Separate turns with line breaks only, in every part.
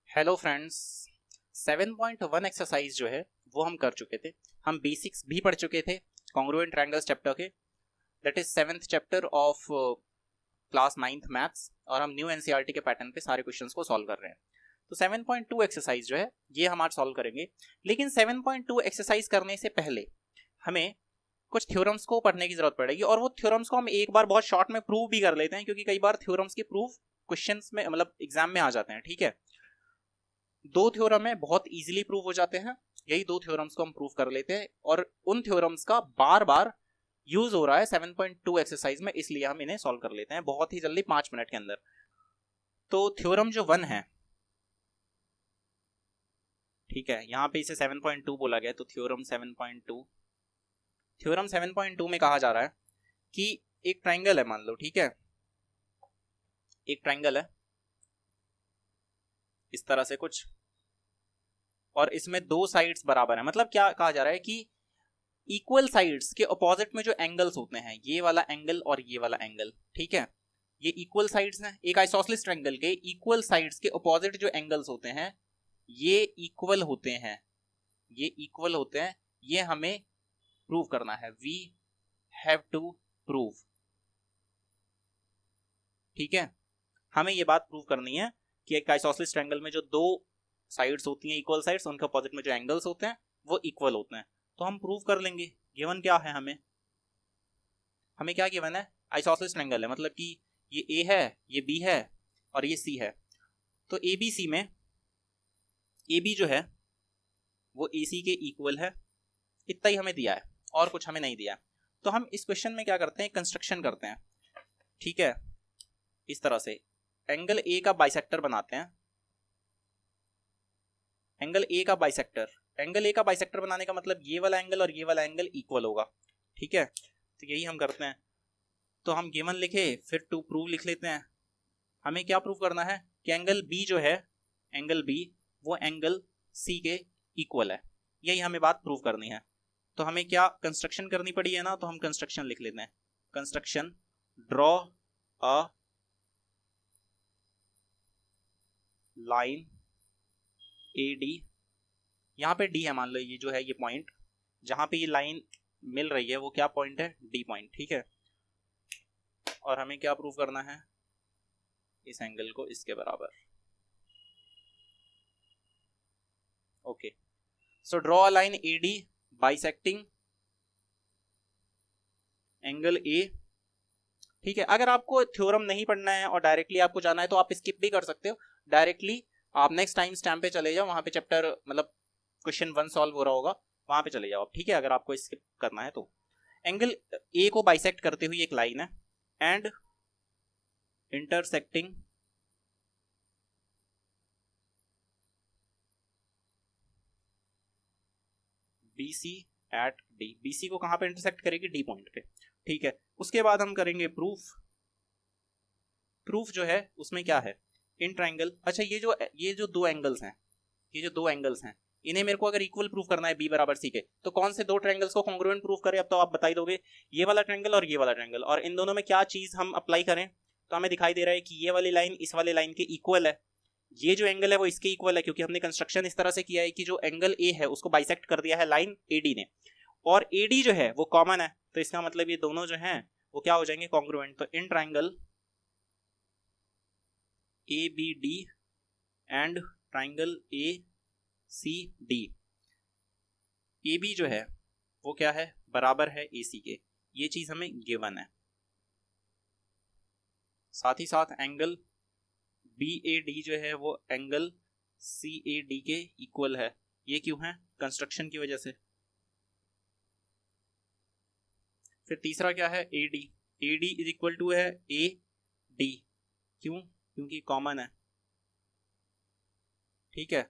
Hello friends. 7.1 exercise जो है वो हम कर चुके थे। हम बेसिक्स भी पढ़ चुके थे कॉन्ग्रुएंट ट्रायंगल्स चैप्टर के, that is 7th chapter of class 9th maths, और हम न्यू एनसीईआरटी के पैटर्न पे सारे क्वेश्चंस को सॉल्व कर रहे हैं। तो 7.2 एक्सरसाइज जो है ये हम आज सॉल्व करेंगे, लेकिन 7.2 एक्सरसाइज करने से पहले हमें कुछ थ्योरम्स को पढ़ने की जरूरत पड़ेगी, और वो थ्योरम्स को हम एक बार बहुत शॉर्ट में प्रूव भी कर लेते हैं, क्योंकि कई बार थ्योरम्स के प्रूफ क्वेश्चंस में मतलब एग्जाम में आ जाते हैं। ठीक है, दो थ्योरम है, बहुत इजीली प्रूव हो जाते हैं। यही दो थ्योरम्स को हम प्रूव कर लेते हैं, और उन थ्योरम्स का बार बार यूज हो रहा है 7.2 एक्सरसाइज में, इसलिए हम इन्हें सॉल्व कर लेते हैं बहुत ही जल्दी 5 मिनट के अंदर। तो थ्योरम जो 1 है, ठीक है, यहां पे इसे 7.2 बोला गया, तो थ्योरम 7.2, थ्योरम 7.2 में कहा जा रहा है कि एक ट्राइंगल है, मान लो, ठीक है, एक ट्राइंगल है इस तरह से कुछ, और इसमें दो साइड्स बराबर है। मतलब क्या कहा जा रहा है कि इक्वल साइड्स के अपोजिट में जो एंगल्स होते हैं, ये वाला एंगल और ये वाला एंगल, ठीक है, ये इक्वल साइड्स हैं। एक आइसोसेलेस ट्रायंगल के इक्वल साइड्स के अपोजिट जो एंगल्स होते हैं ये इक्वल होते हैं, ये इक्वल होते हैं। ये हमें प्रूव करना है, वी हैव टू प्रूव। ठीक है, हमें ये बात प्रूव करनी है कि एक आइसोसेलेस ट्रायंगल में जो दो साइड्स होती हैं, इक्वल साइड्स, उनके अपोजिट में जो एंगल्स होते हैं वो इक्वल होते हैं। तो हम प्रूव कर लेंगे। गिवन क्या है, हमें क्या गिवन है, आइसोसेलेस ट्रायंगल है, मतलब कि ये ए है, ये बी है और ये सी है। तो ए बी सी में ए बी जो है वो ए सी के इक्वल है, इतना ही हमें दिया है और कुछ हमें नहीं दिया है। तो हम इस क्वेश्चन में क्या करते हैं, कंस्ट्रक्शन करते हैं। ठीक है, इस तरह से एंगल ए का बाइसेक्टर बनाते हैं। एंगल ए का बाइसेक्टर, एंगल ए का बाइसेक्टर बनाने का मतलब ये वाला एंगल और ये वाला एंगल इक्वल होगा। ठीक है, तो यही हम करते हैं। तो हम गिवन लिखे, फिर टू प्रूव लिख लेते हैं। हमें क्या प्रूव करना है कि एंगल बी जो है, एंगल बी वो एंगल सी के इक्वल है। यही हमें बात प्रूव करनी है। तो हमें क्या कंस्ट्रक्शन करनी पड़ी है ना, तो हम कंस्ट्रक्शन लिख लेते हैं। Construction, draw a line A D, यहाँ पे डी है, मान लो ये जो है ये पॉइंट जहां पे ये लाइन मिल रही है वो क्या पॉइंट है, डी पॉइंट। ठीक है, और हमें क्या प्रूव करना है, इस एंगल को इसके बराबर। Okay, so draw a line A D bisecting angle A. ठीक है, अगर आपको थ्योरम नहीं पढ़ना है और डायरेक्टली आपको जाना है तो आप स्किप भी कर सकते हो। डायरेक्टली आप नेक्स्ट टाइम स्टैम्प पे चले जाओ, वहां पे चैप्टर मतलब क्वेश्चन 1 सॉल्व हो रहा होगा, वहां पे चले जाओ आप। ठीक है, अगर आपको स्किप करना है तो। एंगल ए को बाइसेक्ट करते हुए एक लाइन है, and intersecting BC at D. BC को कहां पे इंटरसेक्ट करेगी, डी पॉइंट पे। ठीक है, उसके बाद हम करेंगे प्रूफ। प्रूफ जो है उसमें क्या है, इन ट्राइंगल, अच्छा ये जो दो एंगल्स हैं, ये जो दो एंगल्स हैं, इन्हें मेरे को अगर इक्वल प्रूफ करना है बी बराबर सी के, तो कौन से दो ट्राइंगल्स को कॉन्ग्रुएंट प्रूफ करें, अब तो आप बता ही दोगे, ये वाला ट्राइंगल और ये वाला ट्राइंगल। और इन दोनों में क्या चीज हम अप्लाई करें, तो हमें दिखाई दे रहा है कि ये वाली लाइन इस वाली लाइन के इक्वल है, ये जो एंगल है वो इसके इक्वल है, क्योंकि हमने कंस्ट्रक्शन इस तरह से किया है कि जो एंगल ए है उसको बाइसेक्ट कर दिया है लाइन एडी ने, और एडी जो है वो कॉमन है, तो इसका मतलब ये दोनों जो हैं वो क्या हो जाएंगे, कॉन्ग्रुएंट। तो in triangle A B D and triangle A C D, A B जो है वो क्या है, बराबर है ए सी के। ये चीज हमें गिवन है। साथ ही साथ एंगल बी ए डी जो है वो एंगल सी ए डी के इक्वल है। ये क्यों है, कंस्ट्रक्शन की वजह से। फिर तीसरा क्या है, A D, A D is equal to है ए डी, क्यों, क्योंकि कॉमन है। ठीक है,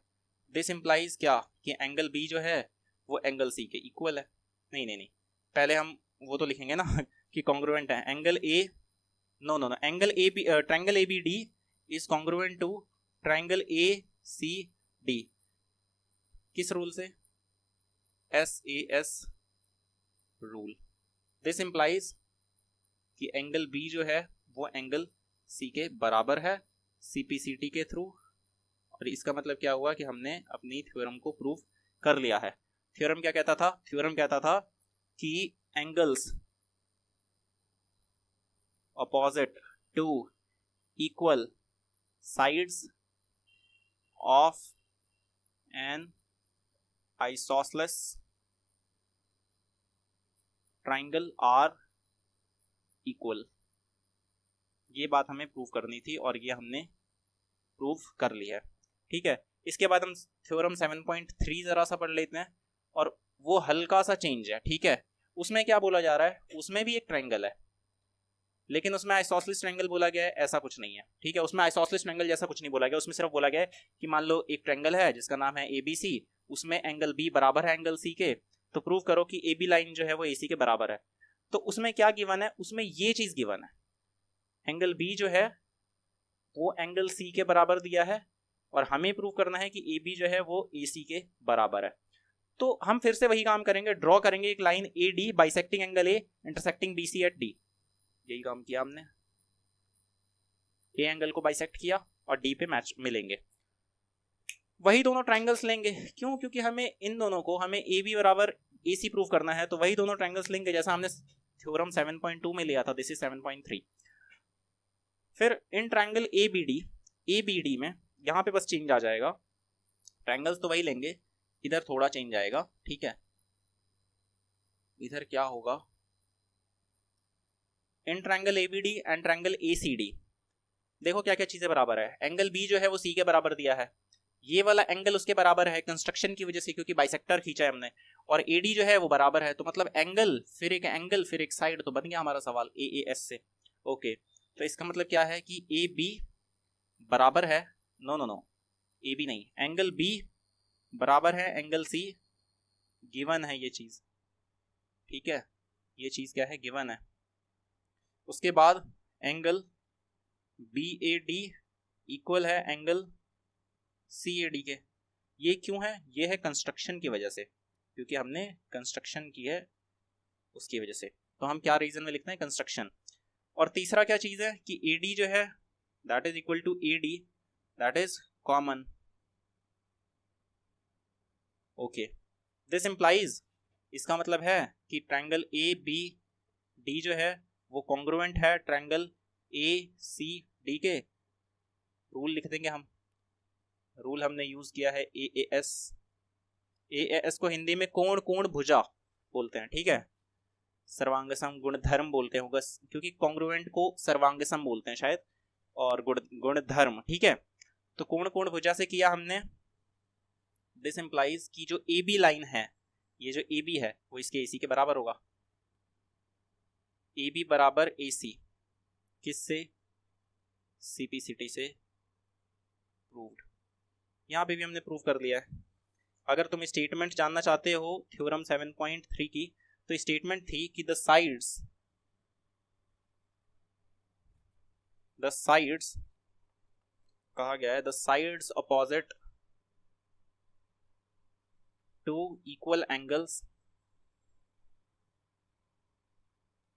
दिस इंप्लाइज क्या, कि एंगल बी जो है वो एंगल सी के इक्वल है। नहीं नहीं नहीं, पहले हम वो तो लिखेंगे ना कि कॉन्ग्रुएंट है angle A, no no no, angle A B, triangle A B D is congruent to triangle A C D. किस रूल से, SAS रूल। दिस इंप्लाइज कि एंगल बी जो है वो एंगल सी के बराबर है CPCT के थ्रू, और इसका मतलब क्या हुआ कि हमने अपनी थ्योरम को प्रूव कर लिया है। थ्योरम क्या कहता था? थ्योरम कहता था कि angles opposite to equal sides of an isosceles triangle are equal। ये बात हमें प्रूव करनी थी और ये हमने प्रूव कर ली है। ठीक है, इसके बाद हम थ्योरम 7.3 जरा सा पढ़ लेते हैं और वो हल्का सा चेंज है। ठीक है, उसमें क्या बोला जा रहा है? उसमें भी एक ट्रायंगल है लेकिन उसमें आइसोसेलेस ट्रायंगल बोला गया है, ऐसा कुछ नहीं है। ठीक है, उसमें आइसोसेलेस ट्रायंगल जैसा कुछ नहीं बोला गया। उसमें सिर्फ बोला गया है कि मान लो एक ट्रायंगल है जिसका नाम है ABC, उसमें एंगल B बराबर है एंगल C के, तो प्रूव करो कि AB लाइन जो है वो AC के बराबर है। तो उसमें क्या गिवन है? उसमें ये चीज गिवन है, एंगल B जो है वो एंगल C के बराबर दिया है और हमें प्रूव करना है कि AB जो है वो AC के बराबर है। तो हम फिर से वही काम करेंगे, ड्रॉ करेंगे एक line AD bisecting angle A intersecting BC at D। यही काम किया हमने, ए एंगल को बाइसेक्ट किया और डी पे मैच मिलेंगे। वही दोनों ट्रायंगल्स लेंगे, क्यों? क्योंकि हमें इन दोनों को, हमें ए बी बराबर ए सी प्रूव करना है, तो वही दोनों ट्रायंगल्स लेंगे जैसा हमने थ्योरम 7.2 में लिया था। This is 7.3। फिर इन ट्रायंगल ए बी डी में यहां पे बस चेंज आ जाएगा, ट्रायंगल्स तो वही लेंगे, इधर थोड़ा चेंज आएगा। ठीक है, इधर क्या होगा? In triangle ABD and triangle ACD देखो क्या क्या चीजें बराबर है। एंगल बी जो है वो सी के बराबर दिया है, ये वाला एंगल उसके बराबर है कंस्ट्रक्शन की वजह से, क्योंकि बाइसेक्टर खींचा है हमने, और एडी जो है वो बराबर है। तो मतलब एंगल फिर एक साइड, तो बन गया हमारा सवाल ए एस से। ओके, तो इसका मतलब क्या है कि ए बी बराबर है, नो ए बी नहीं, एंगल बी बराबर है एंगल सी, गिवन है ये चीज। ठीक है, ये चीज क्या है? गिवन है। उसके बाद angle B A D equal है एंगल सी ए डी के। ये क्यों है? ये है कंस्ट्रक्शन की वजह से, क्योंकि हमने कंस्ट्रक्शन की है उसकी वजह से। तो हम क्या रीजन में लिखते हैं? कंस्ट्रक्शन। और तीसरा क्या चीज है कि ए डी जो है that is equal to A D, that is common. Okay, this implies, इसका मतलब है कि ट्रायंगल ए बी डी जो है वो कॉन्ग्रुएंट है ट्रायंगल ए सी डी के। रूल लिख देंगे हम, रूल हमने यूज किया है ए एस को हिंदी में कोण कोण भुजा बोलते हैं। ठीक है, सर्वांगसम गुण धर्म बोलते होगा, क्योंकि कॉन्ग्रुएंट को सर्वांगसम बोलते हैं शायद, और गुण धर्म। ठीक है, तो कोण कोण भुजा से किया हमने। दिस इंप्लाइज कि जो ए बी लाइन है, ये जो ए बी है वो इसके ए सी के बराबर होगा। ए बी बराबर ए सी किससे? सीपीसीटी से प्रूव्ड। यहां पे भी हमने प्रूव कर लिया है। अगर तुम स्टेटमेंट जानना चाहते हो थ्योरम 7.3 की, तो स्टेटमेंट थी कि द साइड्स कहा गया है, the sides opposite to equal angles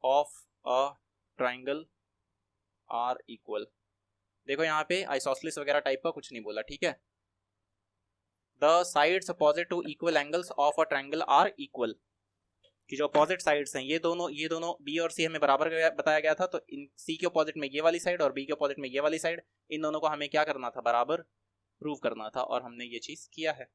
of a triangle are equal. देखो यहाँ पे आइसोसेलेस वगैरह टाइप का कुछ नहीं बोला। ठीक है, the sides opposite to equal angles of a triangle are equal, कि जो अपोजिट साइड्स हैं ये दोनों बी और सी हमें बराबर बताया गया था, तो इन सी के अपोजिट में ये वाली साइड और बी के अपोजिट में ये वाली साइड, इन दोनों को हमें क्या करना था? बराबर प्रूव करना था, और हमने ये चीज किया है।